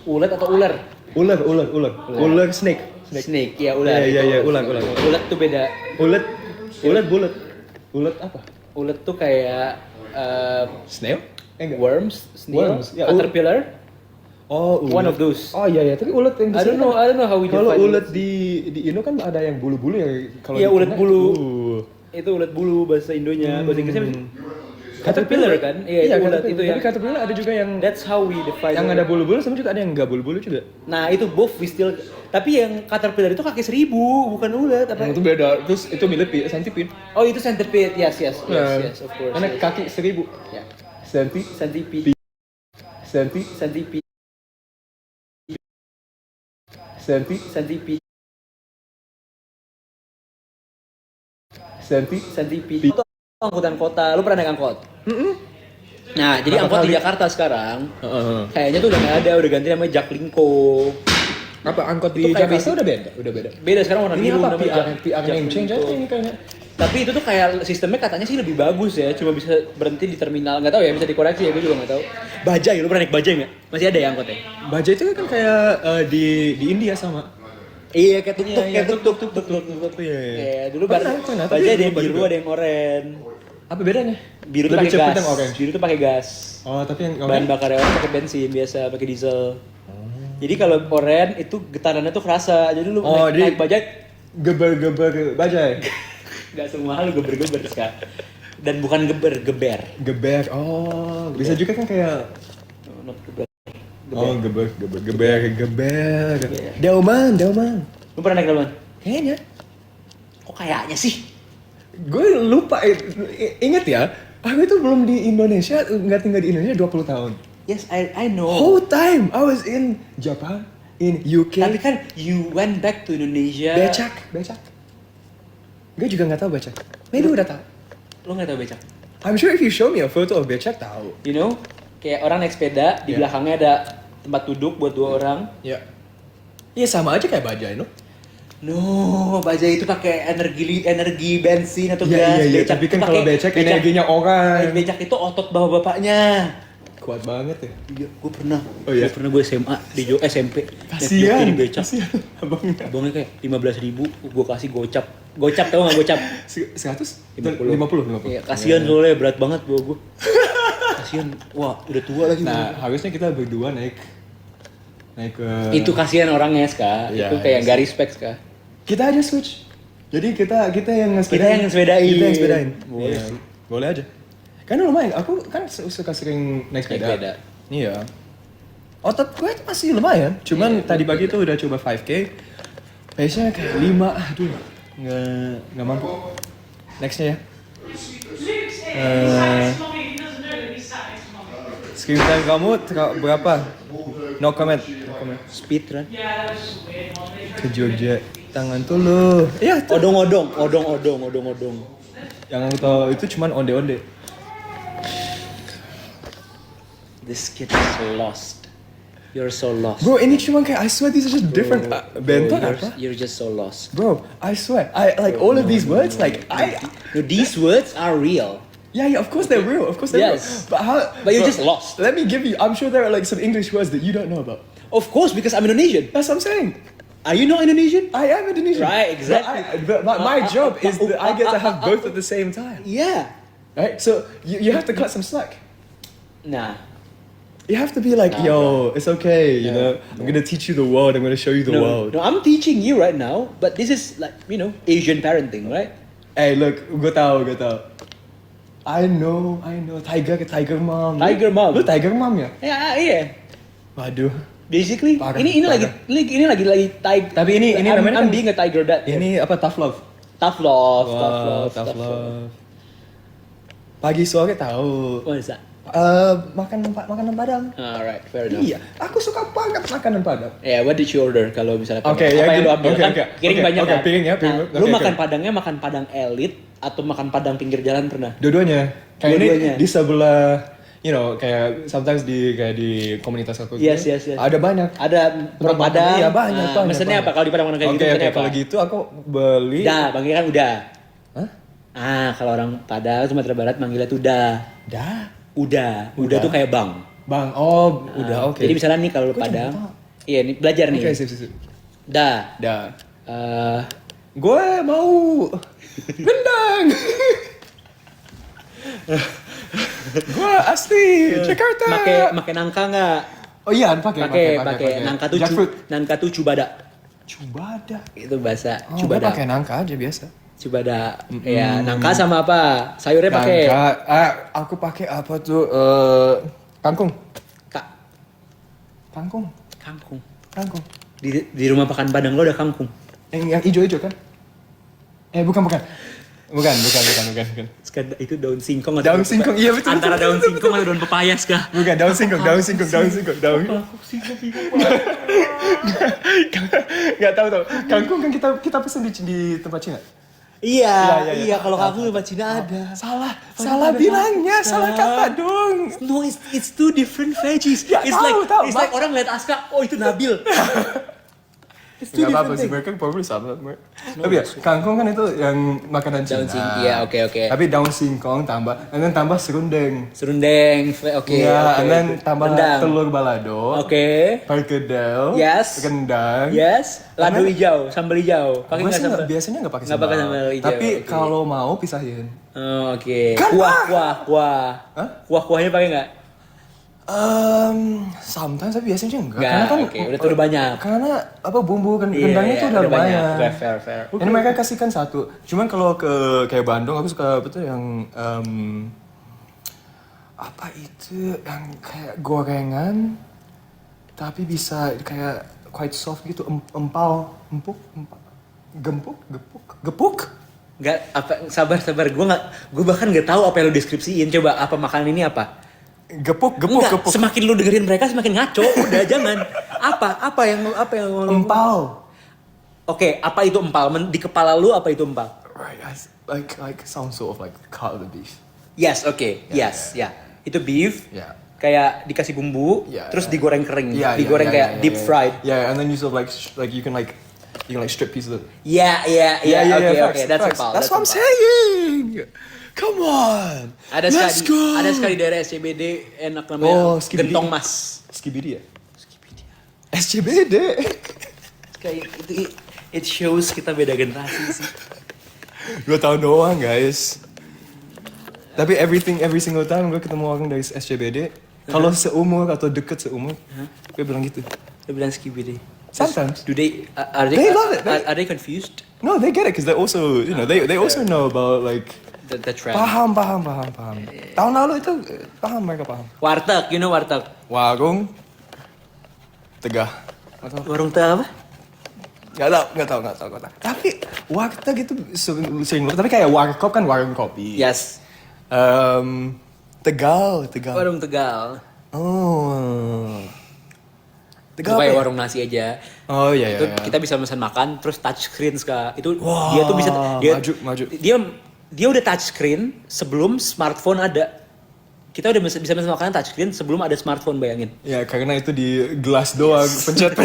Ulet atau ular? Ular snake. Snake, ya ular. Iya, ular. Ulet tuh beda. Ulat bulat. Ulat apa? Ulet tuh kayak Snail? Enggak. worms, snail, Worms, ya, caterpillar. Oh, ulet. One of those. Oh iya, tapi ulet yang di I sini don't know how we kalau define ulet di Indo kan ada yang bulu-bulu yang kalau Iya, ulet dikena, bulu. Itu ulet bulu bahasa Indonya. Bahasa Inggrisnya caterpillar kan? Iya, itu ulet itu ya. Tapi caterpillar ada juga yang That's how we define. yang it. ada bulu-bulu sama juga ada yang enggak bulu-bulu juga. Nah, itu both we still. Tapi yang caterpillar itu kaki 1000, bukan ulet apa? Yang itu beda. Terus itu milipede, centipede. Oh, itu centipede. Yes, Nah, of course. Karena yes. kaki 1000. Ya. Centipede. Centipede. Centipede. Centipede. Centipede. Senti. Centipede itu angkutan kota. Lu pernah naik angkot? Nah, jadi Berapa angkot di kali? Jakarta sekarang kayaknya tuh udah nggak ada, udah ganti namanya Jaklingko. Apa angkot Itu di kayak Jakarta basic. udah beda? Udah beda. Beda sekarang warna Ini biru apa namanya PR name change aja ini kayaknya. Tapi itu tuh kayak sistemnya katanya sih lebih bagus ya, cuma bisa berhenti di terminal. Nggak tahu ya, bisa dikoreksi ya, gue juga nggak tahu. Bajai, lu pernah naik Bajai nggak? Masih ada ya angkotnya? Bajaj itu kan kayak di India sama. Iya, kayak tuk-tuk, Iya, kayak tuk-tuk. tuk-tuk, iya. Iya, dulu Pernah, tapi Bajai ada yang lupa biru, juga. ada yang oranye. Apa bedanya? Biru tuh Lebih pakai cepet gas. yang orange. Biru tuh pakai gas. Oh, tapi yang Bahan bakarnya orang pakai bensin biasa, pakai diesel. Jadi kalau oranye itu getarannya tuh kerasa. Jadi lu Oh, naik Bajaj geber Bajaj. nggak semua hal geber-geber sekarang. Dan bukan geber. Geber. Oh, bisa juga kan kayak Not geber. oh, geber. Dauman. Lu pernah naik Delman? Kayaknya. Kok kayaknya sih? Gue lupa, inget ya, aku itu belum di Indonesia, nggak tinggal di Indonesia 20 tahun. Yes, I know. Whole time I was in Japan, in UK. Tapi kan you went back to Indonesia. Becak. Gue juga nggak tahu becak. Maybe udah tahu. Lu nggak tahu becak? I'm sure if you show me a photo of becak tahu. You know, kayak orang naik sepeda, di Yeah. belakangnya ada tempat duduk buat 2 orang. Ya. Iya sama aja kayak bajai, no? No, Bajaj itu pakai energi bensin atau Iya, gas. iya, Becak tapi itu kan kalau becak energinya orang. Becak itu otot bapak-bapaknya. Kuat banget ya. Iya, gue pernah. Oh, iya? Gue SMA di SMP. Kasian. Naik becak. Kasian abangnya. Abangnya kayak 15.000, gue kasih gocap. Gocap tau gak gocap? 100? 50. 50. Iya, kasihan soalnya berat banget bawa gue. Kasihan. Wah, udah tua lagi. Nah, harusnya kita berdua naik ke Itu kasihan orangnya, Ska. Iya, Itu kayak iya gak respect, Ska. kita aja switch. Jadi kita yang Kita yang ngesepedain. Kita yang sepedain. Boleh Iya. sih. Boleh aja. Karena lumayan, aku kan suka sering naik sepeda. Naik sepeda. Iya. Otot gue itu masih lumayan. Cuman tadi pagi tuh udah coba 5K. Pace-nya kayak 5. Aduh. Nggak mampu. Next-nya ya. Screen time kamu berapa? No comment. Speed run. Ke Jogja. Tangan tuh lu. Iya, tuh. Odong. Yang aku tahu itu cuman onde-onde. This kid is so lost. You're so lost. Bro, ini cuma kayak I swear these are just different. Bentar apa? You're just so lost. Bro, I swear. I like all of these words. Like No, these words are real. yeah, of course they're real. Of course they're Yes. real. But how? But you're bro, just lost. Let me give you. I'm sure there are like some English words that you don't know about. Of course, because I'm Indonesian. That's what I'm saying. Are you not Indonesian? I am Indonesian. Right, exactly. But my job is that I get to have both at the same time. Yeah. Right? So you have to cut some slack. Nah. You have to be like, yo, it's okay, you know. I'm gonna teach you the world. I'm gonna show you the world. No, I'm teaching you right now, but this is like, Asian parenting, right? Hey, look, gue tahu. I know. Tiger mom. Tiger mom. Lu tiger mom ya? Yeah, yeah. Waduh. Basically, Parah, ini parah. lagi tiger. Tapi ini namanya I'm kan- being a tiger dad. Ini apa? Tough love. Tough love, Wow, tough love. Pagi sore tahu. What is that? Makanan Padang. Alright, fair enough. Iya, aku suka banget makanan Padang. Yeah, what did you order kalau misalnya Oke, Padang? ya, Apa yang gitu. lu ambil? Oke, Kan oke. piring Oke, banyak oke, kan? piring ya, piring. Nah, Oke, lu oke. makan Padangnya makan Padang elit atau makan Padang pinggir jalan pernah? Dua-duanya. Kayak Dua-duanya. ini di sebelah, kayak sometimes di komunitas aku. Yes, gitu, yes, yes. Ada banyak. Ada Tempat Padang. iya, banyak. Mesennya apa? Kalau di Padang kayak gitu, Oke, mesennya apa? kalau gitu aku beli. Udah, panggilnya kan udah. Hah? Kalau orang Padang Sumatera Barat manggilnya tuh udah. Udah Udah. tuh kayak bang. Bang, udah oke. Jadi misalnya nih kalau lu Gua cuma Padang, tahu. iya nih belajar nih. Oke, sip. Dah. Dah. Eh, Gue mau gendang. Gue asli Jakarta. Make nangka nggak? Oh iya, pakai nangka tuh Jackfruit. nangka tuh cubada. Cubada. Itu bahasa Oh, gue cubada. pakai nangka aja biasa. Cubada. Ya, nangka sama apa? Sayurnya pakai Nangka, aku pakai apa tuh? Kangkung. ka- Kangkung. kangkung. Kangkung. Di rumah makan Padang lo ada kangkung. Yang hijau-hijau kan? Bukan. Bukan. Sekarang itu daun singkong Daun singkong, iya betul. Antara daun singkong atau daun pepayas kah? Bukan, daun singkong. Singkong. Nggak tahu tuh. Kangkung kan kita pesen di tempat Cina. Iya, Iya. iya kalau kamu tempat Cina ada. Salah bilangnya, salah kata dong. No, it's two different veggies. Ya, it's tahu. it's like orang lihat Aska, oh itu Nabil. It's two Nggak apa-apa different sih, things. mereka probably sama. Tapi ya, kangkung kan itu yang makanan Cina. Daun singkong, iya, oke. Tapi daun singkong tambah serundeng. Serundeng, oke. Iya, oke. and then tambah Rendang. telur balado. Oke. Perkedel. Yes. Rendang. Yes, lado Karena- hijau, sambal hijau. Pakai nggak sambal? Biasanya nggak pakai Nggak pakai sambal hijau, Tapi oke. kalau mau pisahin. Oh, oke. Kan Kuah. Hah? Kuah-kuahnya pakai nggak? Sometimes tapi biasanya enggak. Nggak, Karena kan oke, udah banyak. Karena bumbu rendangnya itu udah banyak. lumayan. Fair. Ini mereka kasihkan satu. Cuman kalau ke kayak Bandung aku suka betul yang apa itu yang kayak gorengan tapi bisa kayak quite soft gitu, gepuk. Nggak, apa? Sabar. Gue bahkan nggak tahu apa yang lo deskripsiin. Coba apa makanan ini apa? Gepuk. Semakin lu dengerin mereka semakin ngaco. Udah jangan. Apa yang Empal. Oke, apa itu empal? Di kepala lu apa itu empal? Right, like some sort of like cut of the beef. Yes, oke. Yes, ya. Itu beef. Yeah. Kayak dikasih bumbu, Yeah, terus yeah. digoreng kering, Yeah, digoreng yeah, kayak deep fried. Yeah, and then you sort of like you can strip pieces of it. Iya. Oke. That's empal. That's what I'm saying. Come on. Let's go. Ada sekali daerah SCBD enak namanya Skibidi. Gentong Mas. Skibidi ya? SCBD. Kayak itu it shows kita beda generasi sih. 2 tahun doang guys. Tapi every single time gue ketemu orang dari SCBD, kalau seumur atau deket seumur, gue bilang gitu. Dia bilang skibidi. Sometimes. Do they They love it. Are they confused? No, they get it because they also, they also know about like The trend. paham. Tahun lalu itu mereka paham. Warteg, you know warteg. Warung Tegah. Warung teh apa? Gak tau. Tapi warteg itu sering tapi kayak warkop kan warung kopi. Yes. Tegal. Warung Tegal. Oh. Itu kayak warung nasi aja. Oh iya. Itu kita bisa pesan makan terus touch screen Kak. Itu Wah, dia tuh bisa maju. Dia udah touch screen sebelum smartphone ada. Kita udah bisa pesan makanan touch screen sebelum ada smartphone, bayangin. Ya karena itu di gelas doang, pencet.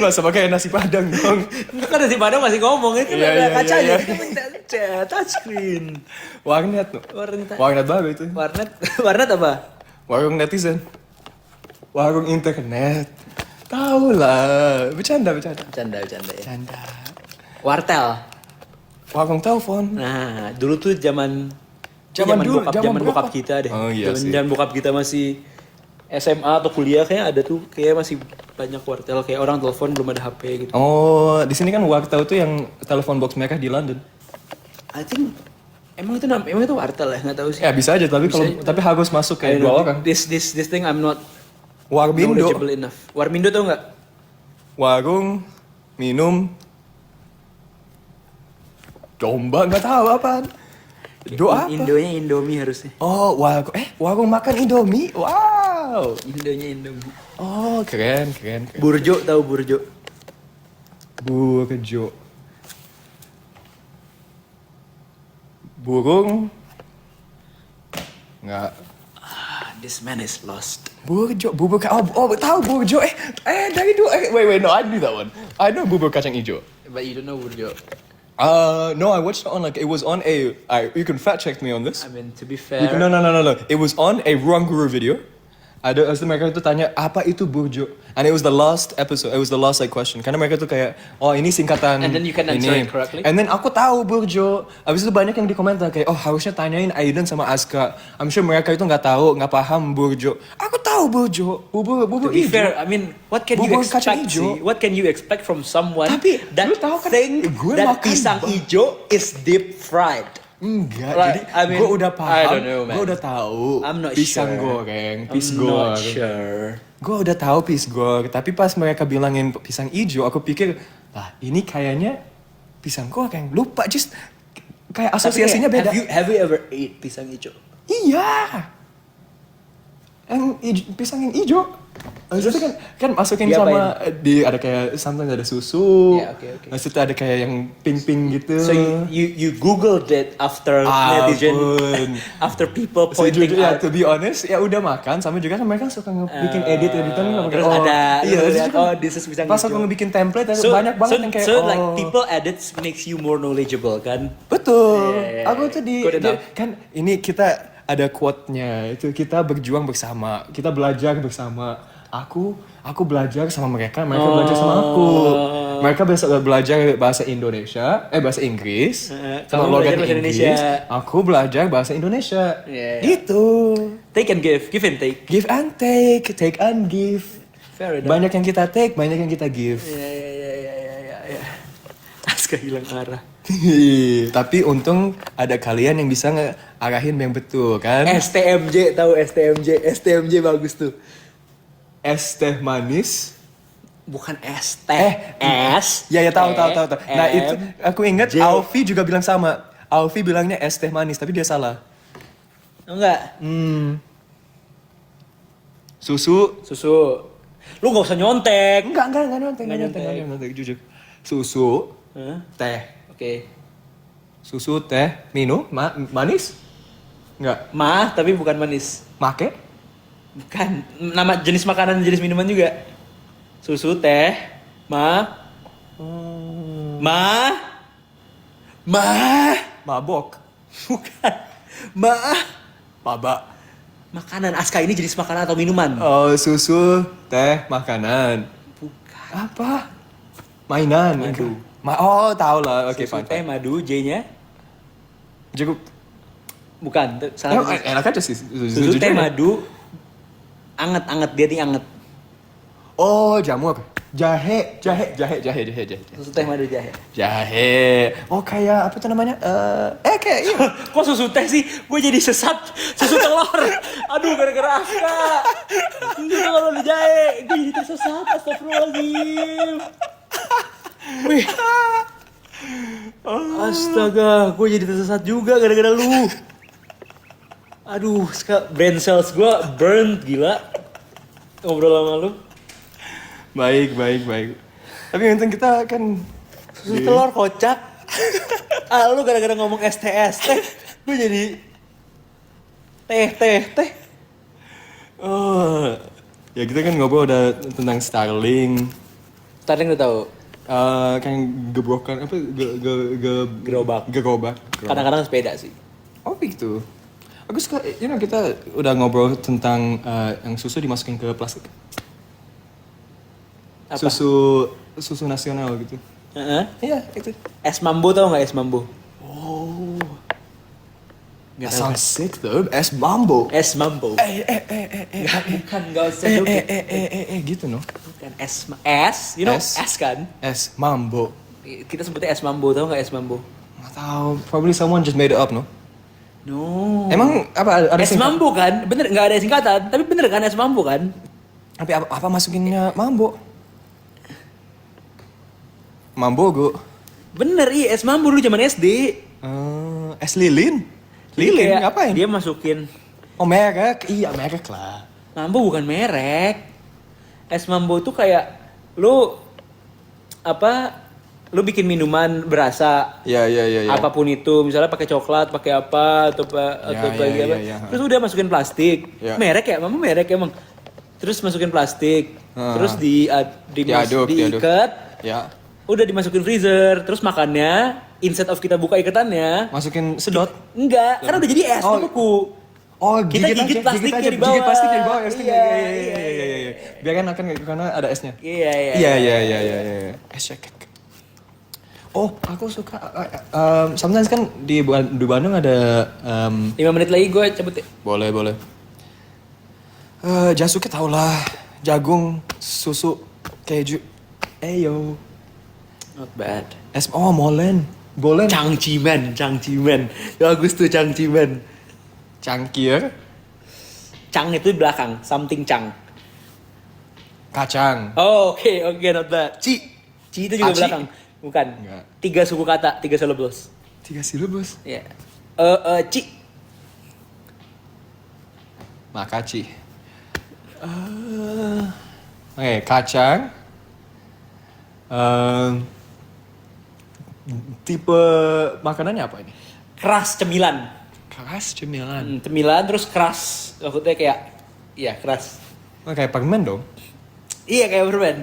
Masa pakai nasi padang dong. Kan nasi padang masih ngomong itu Iya, ada iya, kacanya. iya. Kita pencet touch screen. Warnet tuh. Warnet baru itu. Warnet apa? Warung netizen. Warung internet. Tahu lah, bercanda ya. Bercanda. Bercanda. Wartel. Warung telepon. Nah, dulu tuh zaman dulu, zaman berapa? bokap kita deh. Oh, iya sih. Zaman bokap kita masih SMA atau kuliah kayak ada tuh kayak masih banyak wartel kayak orang telepon belum ada HP gitu. Oh, di sini kan wartel tuh yang telepon box mereka di London. I think emang itu wartel ya, nggak tahu sih. Ya bisa aja, tapi tapi harus masuk I kayak don't 2 know. orang. This thing I'm not Warmindo. knowledgeable enough. Warmindo tau nggak? Warung minum domba nggak tahu apaan. Doa apa? Indonya Indomie harusnya. Oh, warung makan Indomie. Wow. Indonya Indomie. Oh, keren. Burjo tahu Burjo? Burjo. Burung. Nggak. This man is lost. Burjo, bubur tahu Burjo. Dari dulu. Wait, no, I knew that one. I know bubur kacang hijau. But you don't know Burjo. No, I watched it on it was on you can fact check me on this. I mean, to be fair. No. It was on a Ruang Guru video. Ada mereka itu tanya apa itu burjo, and it was the last episode. It was the last question. Karena mereka tuh kayak, oh ini singkatan. And then you can answer it correctly. And then aku tahu burjo. Abis itu banyak yang di komentar kayak, oh harusnya tanyain Aiden sama Aska. I'm sure mereka itu nggak tahu, nggak paham burjo. Aku tahu burjo, bubur To be hijau. fair, I mean, what can you Bubur kacang expect? hijau. Sih? What can you expect from someone Tapi, that lu tahu kan, think gue that makan pisang hijau is deep fried? Enggak, Like, jadi I mean, gue udah I paham, don't know, man. gue udah tahu I'm not pisang sure. goreng, I'm not goreng. sure. Gue udah tahu pisgor, tapi pas mereka bilangin pisang hijau, aku pikir, ini kayaknya pisang goreng. Lupa, kayak asosiasinya Tapi beda. Have you ever ate pisang hijau? Iya. Pisang yang hijau. Terus kan masukin Diapain? sama ada kayak sometimes ada susu. Ya, oke. Terus itu ada kayak yang pink gitu. So you googled it after netizen, after people pointing Sejujurnya, out. to be honest, ya udah makan sama juga kan mereka suka bikin editan Terus ada iya, terus terus lihat, kan oh this is pisang pas hijau. aku ngebikin template ada banyak banget yang kayak like people edits makes you more knowledgeable kan? betul. Yeah. Aku tuh Good enough. kan ini kita ada quote-nya itu kita berjuang bersama, kita belajar bersama. Aku belajar sama mereka belajar sama aku. Mereka belajar bahasa Indonesia, bahasa Inggris, Kamu belajar bahasa Indonesia. Aku belajar bahasa Indonesia. Yeah. Gitu. Take and give and take. Give and take and give. Fair enough. Banyak yang kita take, banyak yang kita give. Ya. Aska hilang arah. Tapi untung ada kalian yang bisa ngarahin yang betul kan? STMJ tahu STMJ bagus tuh. Es teh manis. Bukan es teh. Es. Ya tahu. Nah itu aku ingat J. Alfi juga bilang sama. Alfi bilangnya es teh manis tapi dia salah. Enggak. Susu. Lu gak usah nyontek. Enggak nyontek jujur. Susu. Hah? Teh. Oke. Susu teh minum manis? Enggak. Tapi bukan manis. Make? Bukan. Nama jenis makanan, jenis minuman juga. Susu, teh, Mabok. bukan. Baba. Makanan. Aska ini jenis makanan atau minuman? Oh, susu, teh, makanan. Bukan. Apa? Mainan. Madu. Oh, tahu lah. Oke, Susu, fine. teh, madu, J-nya? Cukup. Bukan. Salah. Enak aja sih. Susu, teh, madu, anget. Dia nih anget. Oh, jamu apa? Jahe. Susu, teh, madu, jahe. Jahe. Oh, kayak apa tuh namanya? Kayak iya. Kok susu teh sih? Gue jadi sesat. Susu telur. Aduh, gara-gara Aska. Susu telur di jahe. Gue jadi tersesat. Astagfirullahaladzim. Wih. Astaga, gue jadi tersesat juga gara-gara lu. Aduh, brain cells gue burnt gila. Ngobrol sama lu. Baik. Tapi untung kita kan Susu telur kocak. Lu gara-gara ngomong STS teh, gue jadi teh. oh, ya kita kan ngobrol udah tentang Starling. Starling udah tahu. Kan gebrokan apa Gerobak. Kadang-kadang sepeda sih. Oh gitu. Aku suka, kita udah ngobrol tentang yang susu dimasukin ke plastik. Apa? Susu nasional gitu. Iya, itu. Es mambo tau nggak es mambo? Oh. Nggak That tahu. sounds sick though. Es mambo. Es mambo. Bukan, nggak usah joget. Gitu no. Bukan es, you know Es. es kan? Es mambo. Kita sebutnya es mambo, tau nggak es mambo? Nggak tahu. Probably someone just made it up no. No. Emang apa ada Es mambo kan? Bener, nggak ada singkatan, tapi bener kan es mambo kan? Tapi apa masukinnya mambo? Mambo go. Bener, iya es mambo dulu zaman SD. Es lilin. Jadi Lilin kayak ngapain? Dia masukin Oh merek. Iya merek lah. mambo bukan merek. Es mambo tuh kayak lu lu bikin minuman berasa. Iya. Apapun itu, misalnya pakai coklat, pakai apa atau pakai apa. iya. Terus udah masukin plastik. Ya. Merek ya, mambo merek emang. Terus masukin plastik. Terus Diaduk. diikat. Ya. Udah dimasukin freezer, terus makannya instead of kita buka ikatannya, Masukin sedot. enggak, karena udah jadi es, Oh. udah beku. Oh, Kita gigit plastiknya di bawah. Gigit plastiknya di bawah esnya. Iya. Biar kan akan karena ada esnya. Iya. Es cekek. Oh, aku suka. Sometimes kan di Bandung ada. 5 menit lagi gue cabut ya. Boleh. Jasuke tau lah. Jagung, susu, keju. Eyo. Not bad. Molen. Bolen. Cangcimen. Bagus tuh cangcimen. Cangkir. Cang itu di belakang, something cang. Kacang. Oh, oke, not bad. Ci itu juga Aci? belakang. Bukan. Enggak. 3 suku kata, 3 syllables. 3 silabus. Iya. Ci. Makaci. Oke, kacang. Tipe makanannya apa ini? Keras cemilan. Keras cemilan. Cemilan terus keras. Maksudnya kayak iya keras. Oh, kayak permen dong. Iya kayak permen.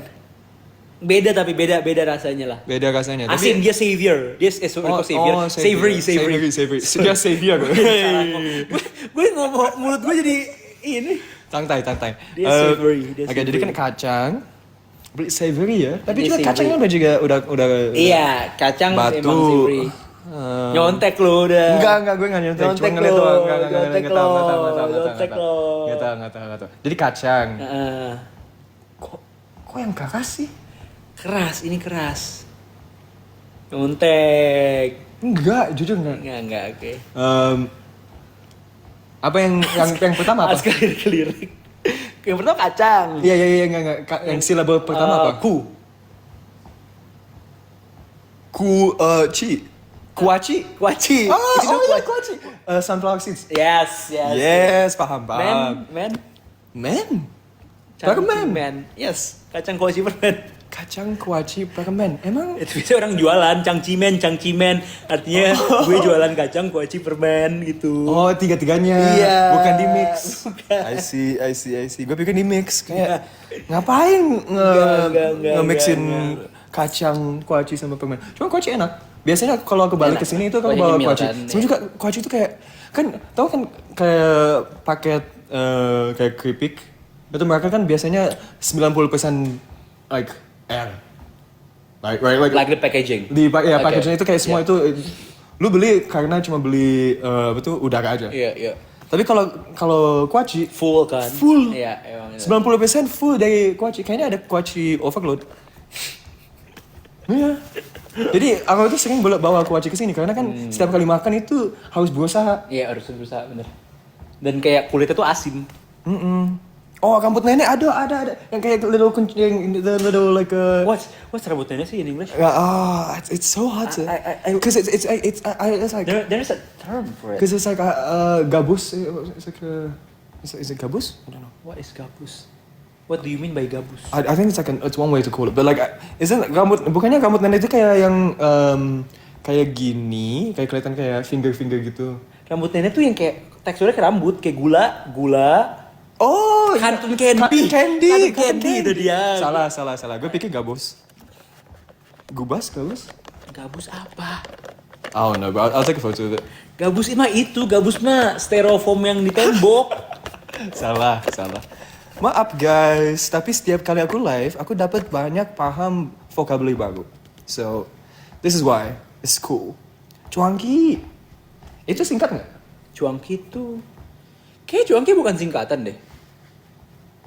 Beda tapi beda rasanya lah. Beda rasanya. Asin dia savior. Dia savior. Savory. Dia savior. Gue ngomong mulut gue jadi ini. Santai. Dia savory. Oke, jadi kan kacang. Beli savory ya. Tapi Dia juga savory. kacangnya udah. Iya, kacang Batu. emang savory. Nyontek lo udah. Enggak, gue nggak nyontek. Cuma ngeliat lo. doang. Nyontek lo. Nyontek lo. Nggak tahu. Jadi kacang. Heeh. Kok yang keras sih? Keras, ini keras. Nyontek. Enggak, jujur enggak. Enggak, oke. Apa yang pertama apa? Sekali kelirik. Yang pertama kacang. Iya, enggak. Yang silabel pertama apa? Ku. Kuaci. Kuaci. Oh, Itu iya, kuaci. Sunflower seeds. Yes. Paham. Men. Permen. Yes, kacang kuaci permen. Kacang kuaci permen. Emang Itu bisa orang jualan cangcimen. Artinya gue jualan kacang kuaci permen gitu. oh, tiga-tiganya. Iya. Bukan di mix. Bukan. I see. Gue pikir di mix. Kayak ngapain Enggak, nge-mixin enggak. kacang kuaci sama permen. Cuma kuaci enak. Biasanya kalau aku balik Enak. ke sini itu kalau Kuaci bawa nyemil kuaci. kan, Sama iya. juga kuaci itu kayak kan tahu kan kayak paket kayak keripik itu mereka kan biasanya 90% like air. Like the packaging. Ya Okay. packaging itu kayak semua Yeah. itu lu beli karena cuma beli udara aja. Iya. Tapi kalau kuaci Full kan? Full. Iya, emang. 90% full dari kuaci. Kayaknya ada kuaci overload. Iya. Jadi aku tuh sering bawa kuaci ke sini karena kan setiap kali makan itu harus berusaha. Iya, harus berusaha bener. Dan kayak kulitnya tuh asin. Oh, rambut nenek ada yang kayak little like What's rambut nenek sih in English? it's so hot. I- Because it's like There's a term for it. because it's like gabus. It's like is it gabus? I don't know. What is gabus? What do you mean by gabus? I think it's one way to call it. But like isn't bukannya rambut nenek itu kayak yang kayak gini, kayak kelihatan kayak finger gitu. Rambut nenek tuh yang kayak teksturnya kayak rambut, kayak gula. Oh, Cotton candy. Cotton Cotton candy itu dia. Salah. Gue pikir gabus. Gabus? Gabus apa? I don't know, but I'll take a photo of it. Gabus mah styrofoam yang di tembok. Salah. Maaf guys, tapi setiap kali aku live, aku dapat banyak paham vocabulary baru. So, this is why it's cool. Cuangki, itu singkat nggak? Cuangki tuh, kayak cuangki bukan singkatan deh.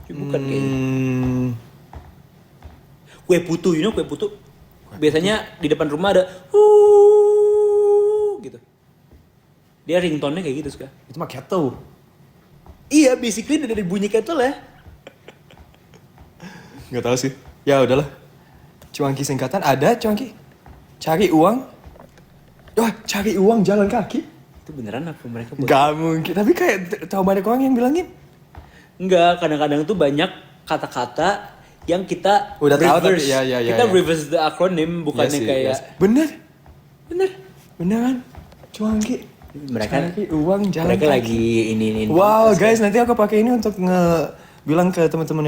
Bukan kayaknya. Kue putu, you know kue putu? Biasanya di depan rumah ada gitu. Dia ringtone-nya kayak gitu suka. Itu mah kettle. Iya, basically dari bunyi kettle ya. Nggak tahu sih. Ya udahlah. Cuangki singkatan ada cuangki. Cari uang. Wah, cari uang jalan kaki. Itu beneran apa mereka buat? Gak mungkin. Tapi kayak tahu banyak orang yang bilangin. Enggak, kadang-kadang tuh banyak kata-kata yang kita Udah tahu tapi reverse. ya. Kita reverse the acronym bukannya kayak Bener. bener. Beneran. Cuangki. Mereka Cari uang jalan mereka kaki. lagi ini. Wow guys, nanti aku pakai ini untuk bilang ke teman-teman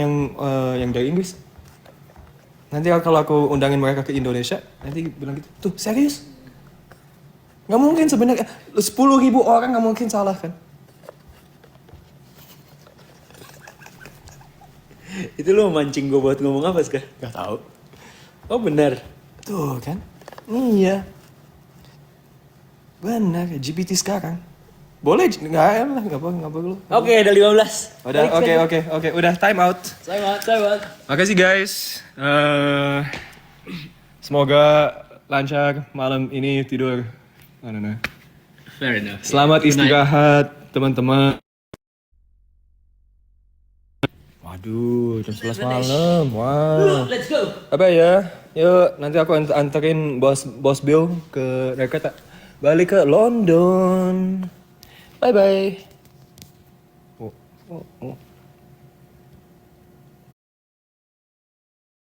yang dari Inggris. Nanti kalau aku undangin mereka ke Indonesia, nanti bilang gitu. Tuh serius? Nggak mungkin sebenarnya 10.000 orang nggak mungkin salah kan? Itu lo mancing gue buat ngomong apa sih? Gak tahu. Oh benar. Tuh kan? Iya. Benar, GPT sekarang. Boleh nggak perlu. Oke, ada 15. Udah, oke, udah time out. Saya. Makasih guys. Semoga lancar malam ini tidur. I don't know. Fair enough. Selamat istirahat teman-teman. Waduh, jam 11 malam. Wow. Let's go. Apa ya? Yuk, nanti aku anterin bos Bill ke Jakarta. Balik ke London. Bye bye. Oh.